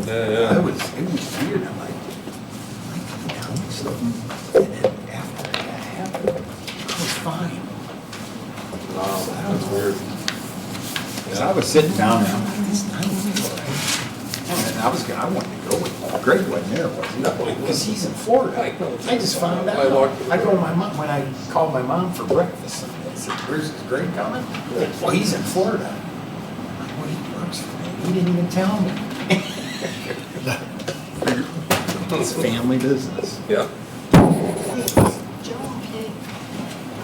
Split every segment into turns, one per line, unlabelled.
It was weird. I'm like, down something, and then after that happened, I was fine.
Wow, that's weird.
Because I was sitting down there, I'm like, this 9-4. And I wanted to go with Greg wasn't there, was he? Because he's in Florida. I just found out. I go to my mom, when I called my mom for breakfast, I said, where's Greg coming? Well, he's in Florida. I'm like, well, he works for me. He didn't even tell me. It's family business.
Yeah.
Joe, okay. I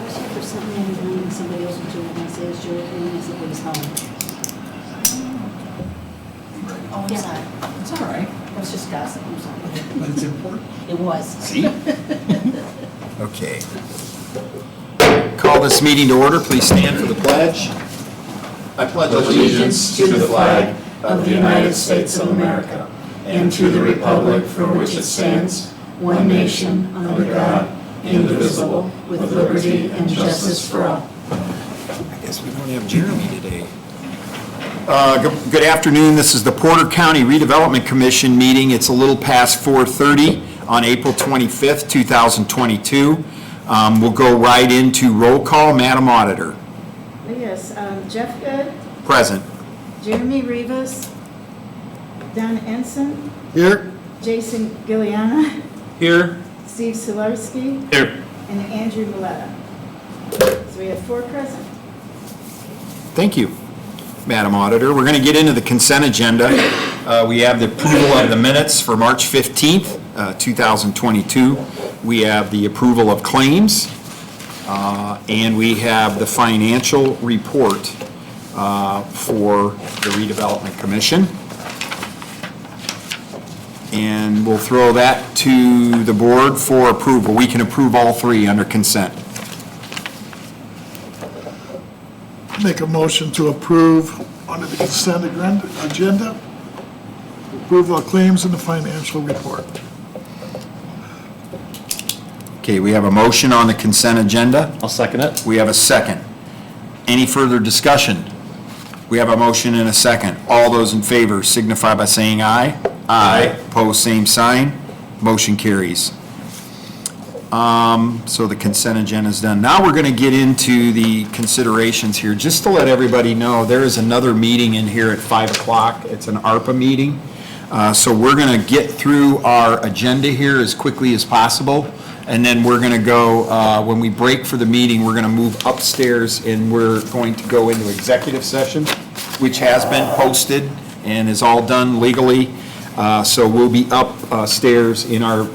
was here for something the other night and somebody else was doing it, and I said, is Joe okay? And I said, well, he's home. Oh, I'm sorry.
It's all right.
It was just gossip, I'm sorry.
But it's important.
It was.
See? Okay. Call this meeting to order. Please stand for the pledge. I pledge
Allegiance to the flag of the United States of America and to the republic for which it stands, one nation, under God, indivisible, with liberty and justice for all.
I guess we don't have Jeremy today. Good afternoon. This is the Porter County Redevelopment Commission meeting. It's a little past 4:30 on April 25th, 2022. We'll go right into roll call. Madam Auditor.
Yes, Jeff Good,
Present.
Jeremy Rivas, Don Ensign,
Here.
Jason Gilliana,
Here.
Steve Solarski,
Here.
and Andrew Maletta. So we have 4 present.
Thank you, Madam Auditor. We're going to get into the consent agenda. We have the approval of the minutes for March 15th, 2022. We have the approval of claims, and we have the financial report for the Redevelopment Commission. And we'll throw that to the board for approval. We can approve all 3 under consent.
Make a motion to approve under the consent agenda, approval of claims and the financial report.
Okay, we have a motion on the consent agenda.
I'll second it.
We have a second. Any further discussion? We have a motion and a second. All those in favor signify by saying aye. Aye. Pose same sign. Motion carries. So the consent agenda is done. Now we're going to get into the considerations here. Just to let everybody know, there is another meeting in here at 5 o'clock. It's an ARPA meeting. So we're going to get through our agenda here as quickly as possible. And then we're going to go, when we break for the meeting, we're going to move upstairs and we're going to go into executive session, which has been posted and is all done legally. So we'll be upstairs in our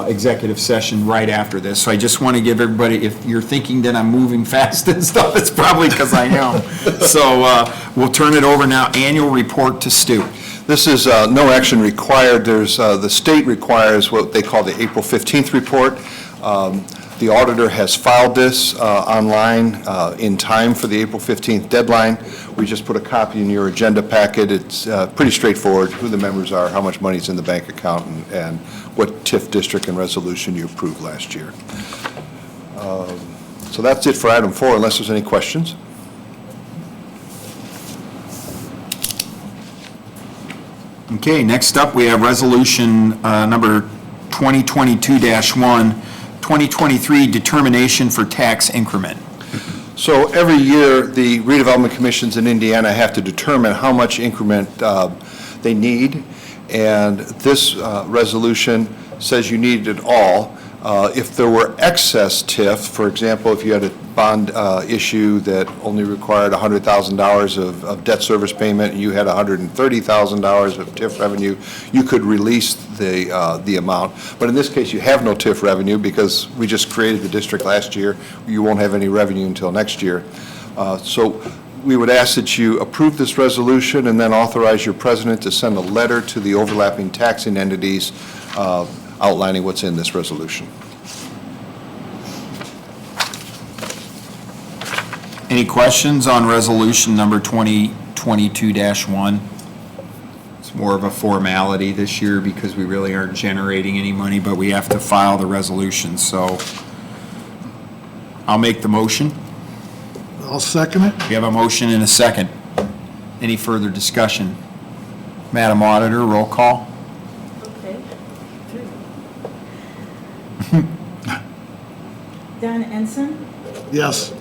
executive session right after this. So I just want to give everybody, if you're thinking that I'm moving fast and stuff, it's probably because I am. So we'll turn it over now. Annual report to Stu.
This is no action required. There's, the state requires what they call the April 15th report. The auditor has filed this online in time for the April 15th deadline. We just put a copy in your agenda packet. It's pretty straightforward, who the members are, how much money's in the bank account, and what TIF district and resolution you approved last year. So that's it for item 4, unless there's any questions.
Okay, next up, we have resolution number 2022-1, 2023 determination for tax increment.
So every year, the redevelopment commissions in Indiana have to determine how much increment they need, and this resolution says you need it all. If there were excess TIF, for example, if you had a bond issue that only required $100,000 of debt service payment and you had $130,000 of TIF revenue, you could release the amount. But in this case, you have no TIF revenue because we just created the district last year. You won't have any revenue until next year. So we would ask that you approve this resolution and then authorize your president to send a letter to the overlapping taxing entities outlining what's in this resolution.
Any questions on resolution number 2022-1? It's more of a formality this year because we really aren't generating any money, but we have to file the resolution. So I'll make the motion.
I'll second it.
We have a motion and a second. Any further discussion? Madam Auditor, roll call.
Don Ensign,
Yes.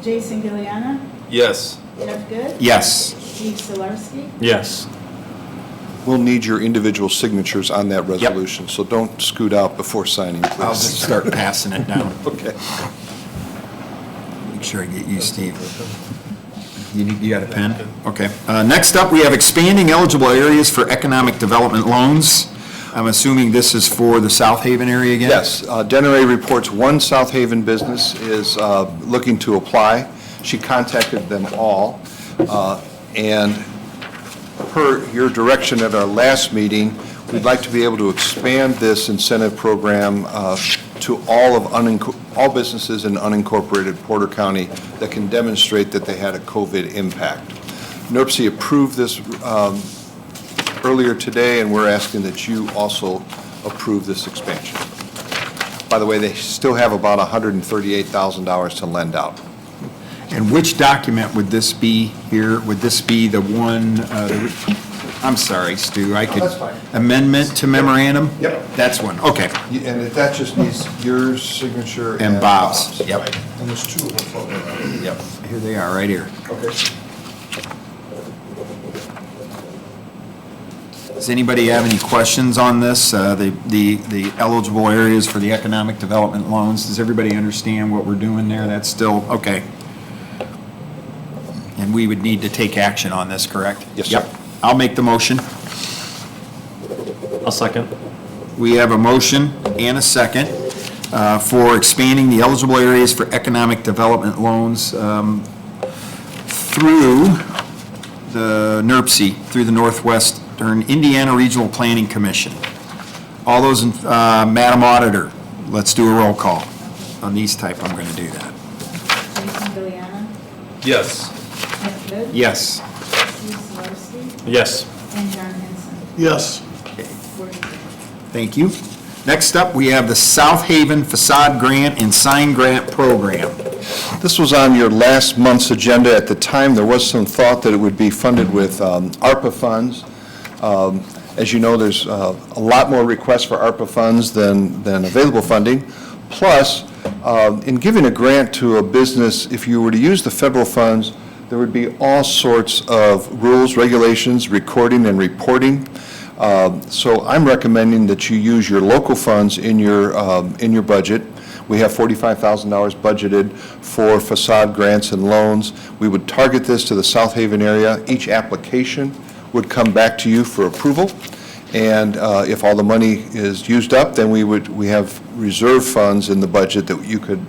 Jason Gilliana,
Yes.
Jeff Good,
Yes.
Steve Solarski,
Yes.
We'll need your individual signatures on that resolution, so don't scoot out before signing, please.
I'll just start passing it down.
Okay.
Make sure I get you, Steve. You got a pen? Okay. Next up, we have expanding eligible areas for economic development loans. I'm assuming this is for the South Haven area again?
Yes, Dennery reports one South Haven business is looking to apply. She contacted them all, and per your direction at our last meeting, we'd like to be able to expand this incentive program to all businesses in unincorporated Porter County that can demonstrate that they had a COVID impact. NERC approved this earlier today, and we're asking that you also approve this expansion. By the way, they still have about $138,000 to lend out.
And which document would this be here? Would this be the one, I'm sorry, Stu, I could.
That's fine.
Amendment to memorandum?
Yep.
That's one, okay.
And that just needs your signature
And
and
Bob's,
Bob's.
yep.
Right. And there's two of them floating
Yep. Here they are, right here.
around. Okay.
Does anybody have any questions on this? The eligible areas for the economic development loans? Does everybody understand what we're doing there? That's still, okay. And we would need to take action on this, correct?
Yes, sir.
Yep. I'll make the motion.
I'll second.
We have a motion and a second for expanding the eligible areas for economic development loans through the NERC, through the Northwestern Indiana Regional Planning Commission. All those, Madam Auditor, let's do a roll call. On these type, I'm going to do that.
Jason Gilliana,
Yes.
Jeff Good,
Yes.
Steve Solarski,
Yes.
and Don Ensign.
Yes.
4-0.
Thank you. Next up, we have the South Haven Facade Grant and Sign Grant Program.
This was on your last month's agenda. At the time, there was some thought that it would be funded with ARPA funds. As you know, there's a lot more requests for ARPA funds than available funding. Plus, in giving a grant to a business, if you were to use the federal funds, there would be all sorts of rules, regulations, recording and reporting. So I'm recommending that you use your local funds in your budget. We have $45,000 budgeted for facade grants and loans. We would target this to the South Haven area. Each application would come back to you for approval. And if all the money is used up, then we have reserve funds in the budget that you could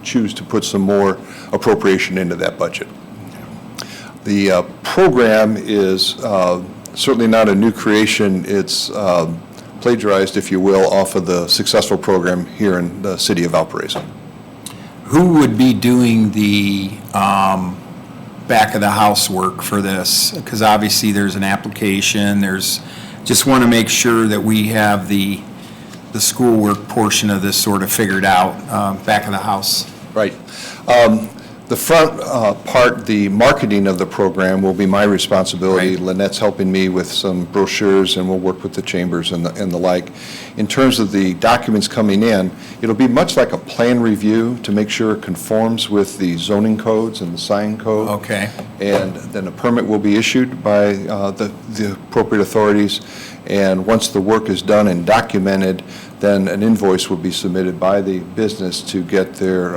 choose to put some more appropriation into that budget. The program is certainly not a new creation. It's plagiarized, if you will, off of the successful program here in the city of Valparaiso.
Who would be doing the back of the house work for this? Because obviously there's an application, just want to make sure that we have the schoolwork portion of this sort of figured out, back of the house.
Right. The front part, the marketing of the program, will be my responsibility.
Right.
Lynette's helping me with some brochures, and we'll work with the chambers and the like. In terms of the documents coming in, it'll be much like a plan review to make sure it conforms with the zoning codes and the sign code.
Okay.
And then a permit will be issued by the appropriate authorities. And once the work is done and documented, then an invoice will be submitted by the business to get their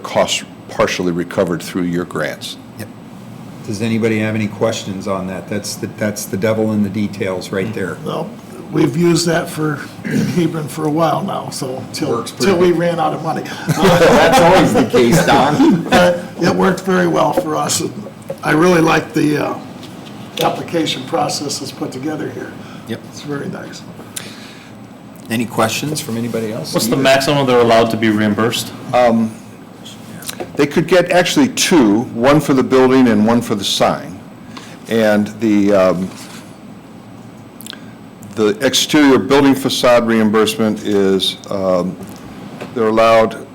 costs partially recovered through your grants.
Yep. Does anybody have any questions on that? That's the devil in the details right there.
Well, we've used that in Hebron for a while now, so
Works pretty
till we
good.
ran out of money.
That's always the case, Don.
It worked very well for us. I really like the application process that's put together here.
Yep.
It's very nice.
Any questions from anybody else?
What's the maximum they're allowed to be reimbursed?
They could get actually two, one for the building and one for the sign. And the exterior building facade reimbursement is, they're allowed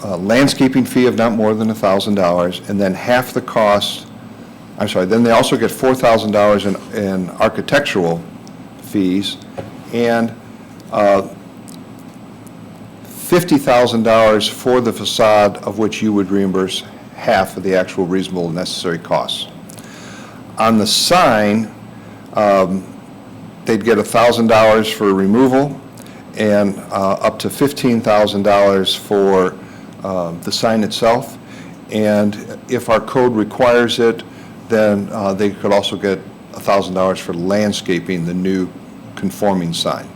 a landscaping fee of not more than $1,000, and then half the cost, then they also get $4,000 in architectural fees, and $50,000 for the facade, of which you would reimburse half of the actual reasonable and necessary costs. On the sign, they'd get $1,000 for removal and up to $15,000 for the sign itself. And if our code requires it, then they could also get $1,000 for landscaping the new conforming sign.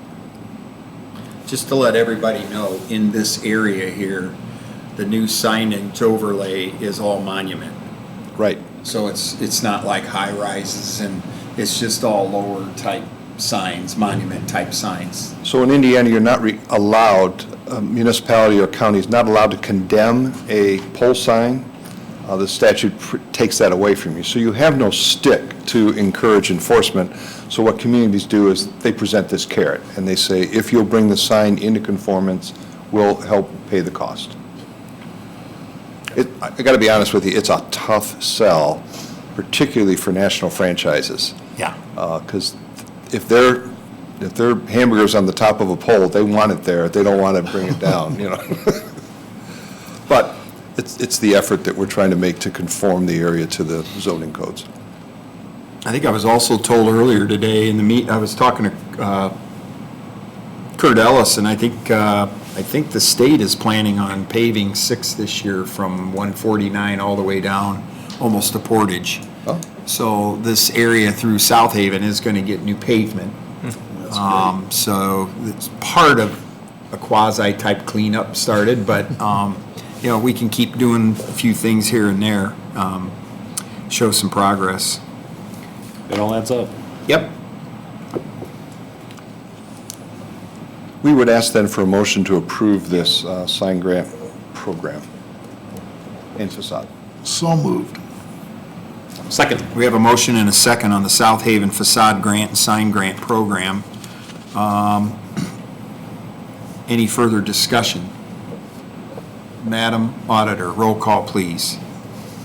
Just to let everybody know, in this area here, the new signage overlay is all monument.
Right.
So it's not like high rises, and it's just all lower type signs, monument type signs.
So in Indiana, you're not allowed, a municipality or county is not allowed to condemn a pole sign. The statute takes that away from you. So you have no stick to encourage enforcement. So what communities do is they present this carrot, and they say, if you'll bring the sign into conformance, we'll help pay the cost. I got to be honest with you, it's a tough sell, particularly for national franchises.
Yeah.
Because if their hamburger's on the top of a pole, they want it there. They don't want to bring it down, you know. But it's the effort that we're trying to make to conform the area to the zoning codes.
I think I was also told earlier today in the I was talking to Kurt Ellis, and I think the state is planning on paving 6 this year from 149 all the way down, almost to Portage.
Oh.
So this area through South Haven is going to get new pavement. So it's part of a quasi-type cleanup started, but, you know, we can keep doing a few things here and there, show some progress.
It all adds up.
Yep.
We would ask then for a motion to approve this sign grant program and facade.
So moved.
Second.
We have a motion and a second on the South Haven facade grant and sign grant program. Any further discussion? Madam Auditor, roll call, please.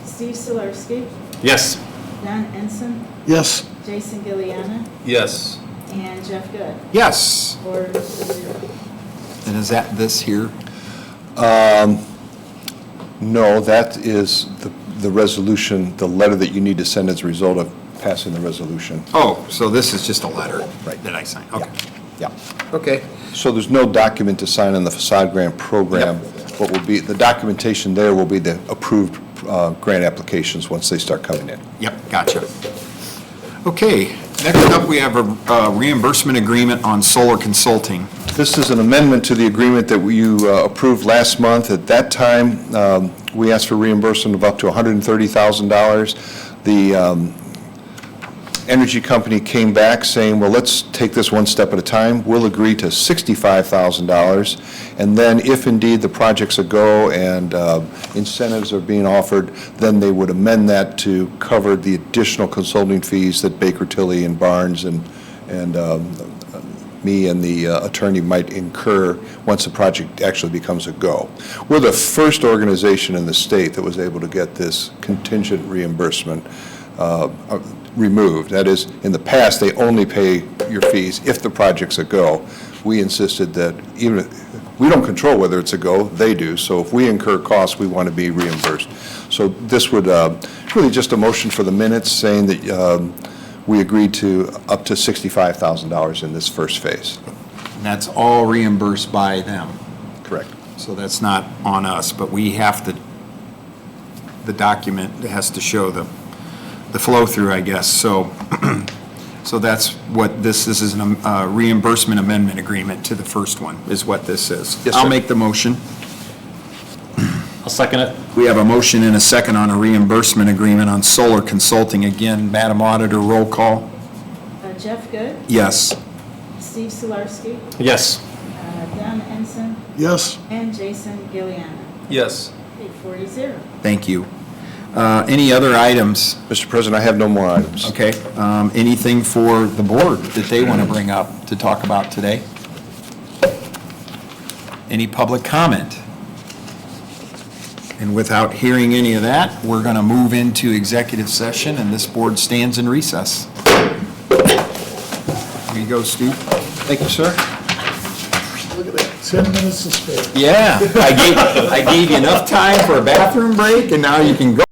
Steve Solarski,
Yes.
Don Ensign,
Yes.
Jason Gilliana,
Yes.
and Jeff Good.
Yes.
4-0.
And is that this here?
No, that is the resolution, the letter that you need to send as a result of passing the resolution.
Oh, so this is just a letter
Right.
that I signed? Okay.
Yeah.
Okay.
So there's no document to sign on the facade grant program. What will be, the documentation there will be the approved grant applications once they start coming in.
Yep, gotcha. Okay, next up, we have a reimbursement agreement on solar consulting.
This is an amendment to the agreement that you approved last month. At that time, we asked for reimbursement of up to $130,000. The energy company came back saying, well, let's take this one step at a time. We'll agree to $65,000. And then if indeed the project's a go and incentives are being offered, then they would amend that to cover the additional consulting fees that Baker Tilly and Barnes and me and the attorney might incur once the project actually becomes a go. We're the first organization in the state that was able to get this contingent reimbursement removed. That is, in the past, they only pay your fees if the project's a go. We insisted that even if, we don't control whether it's a go, they do. So if we incur costs, we want to be reimbursed. So this would really just a motion for the minutes saying that we agreed to up to $65,000 in this first phase.
And that's all reimbursed by them.
Correct.
So that's not on us, but we have to, the document has to show the flow-through, I guess. So, so that's what this is, a reimbursement amendment agreement to the first one, is what this is.
Yes,
I'll
sir.
make the motion.
I'll second it.
We have a motion and a second on a reimbursement agreement on solar consulting. Again, Madam Auditor, roll call.
Jeff Good,
Yes.
Steve Solarski,
Yes.
Don Ensign,
Yes.
and Jason Gilliana.
Yes.
Okay, 4-0.
Thank you. Any other items?
Mr. President, I have no more items.
Okay. Anything for the board that they want to bring up to talk about today? Any public comment? And without hearing any of that, we're going to move into executive session, and this board stands in recess. Here you go, Stu.
Thank you, sir.
Look at that. 10 minutes to spare.
Yeah, I gave you enough time for a bathroom break, and now you can go.